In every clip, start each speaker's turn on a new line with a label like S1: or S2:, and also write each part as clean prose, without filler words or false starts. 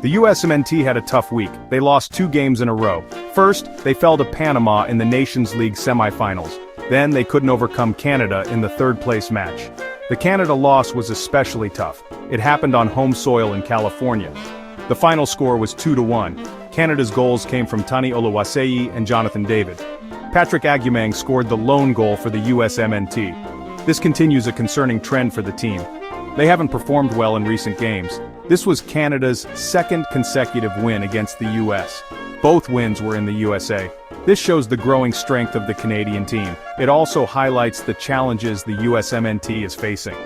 S1: The USMNT had a tough week. They lost 2 games in a row. First, they fell to Panama in the Nations League semifinals. Then they couldn't overcome Canada in the third-place match. The Canada loss was especially tough. It happened on home soil in California. The final score was 2-1. Canada's goals came from Tani Oluwaseyi and Jonathan David. Patrick Agumang scored the lone goal for the USMNT. This continues a concerning trend for the team. They haven't performed well in recent games. This was Canada's second consecutive win against the US. Both wins were in the USA. This shows the growing strength of the Canadian team. It also highlights the challenges the USMNT is facing.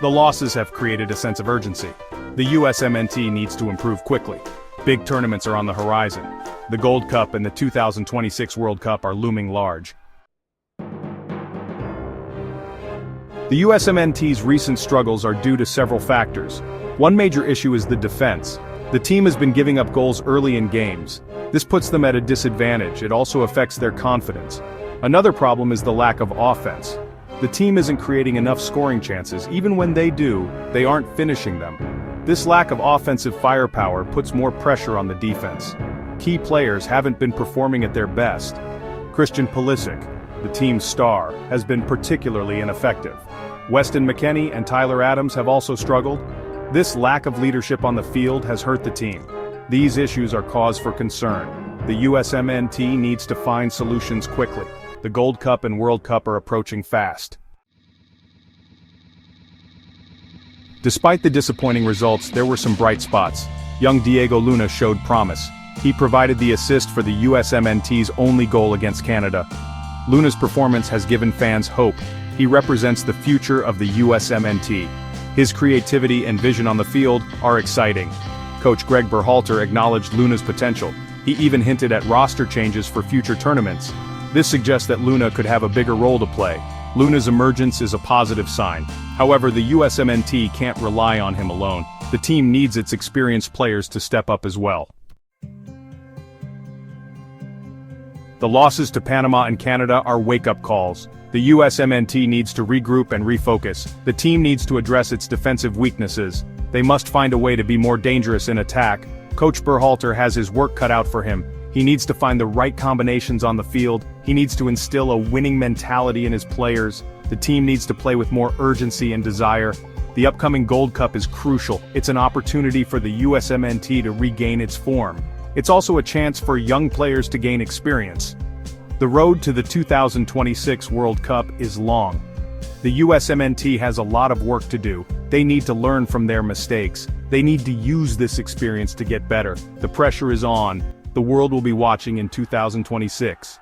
S1: The losses have created a sense of urgency. The USMNT needs to improve quickly. Big tournaments are on the horizon. The Gold Cup and the 2026 World Cup are looming large. The USMNT's recent struggles are due to several factors. One major issue is the defense. The team has been giving up goals early in games. This puts them at a disadvantage. It also affects their confidence. Another problem is the lack of offense. The team isn't creating enough scoring chances. Even when they do, they aren't finishing them. This lack of offensive firepower puts more pressure on the defense. Key players haven't been performing at their best. Christian Pulisic, the team's star, has been particularly ineffective. Weston McKennie and Tyler Adams have also struggled. This lack of leadership on the field has hurt the team. These issues are cause for concern. The USMNT needs to find solutions quickly. The Gold Cup and World Cup are approaching fast. Despite the disappointing results, there were some bright spots. Young Diego Luna showed promise. He provided the assist for the USMNT's only goal against Canada. Luna's performance has given fans hope. He represents the future of the USMNT. His creativity and vision on the field are exciting. Coach Greg Berhalter acknowledged Luna's potential. He even hinted at roster changes for future tournaments. This suggests that Luna could have a bigger role to play. Luna's emergence is a positive sign. However, the USMNT can't rely on him alone. The team needs its experienced players to step up as well. The losses to Panama and Canada are wake-up calls. The USMNT needs to regroup and refocus. The team needs to address its defensive weaknesses. They must find a way to be more dangerous in attack. Coach Berhalter has his work cut out for him. He needs to find the right combinations on the field. He needs to instill a winning mentality in his players. The team needs to play with more urgency and desire. The upcoming Gold Cup is crucial. It's an opportunity for the USMNT to regain its form. It's also a chance for young players to gain experience. The road to the 2026 World Cup is long. The USMNT has a lot of work to do. They need to learn from their mistakes. They need to use this experience to get better. The pressure is on. The world will be watching in 2026.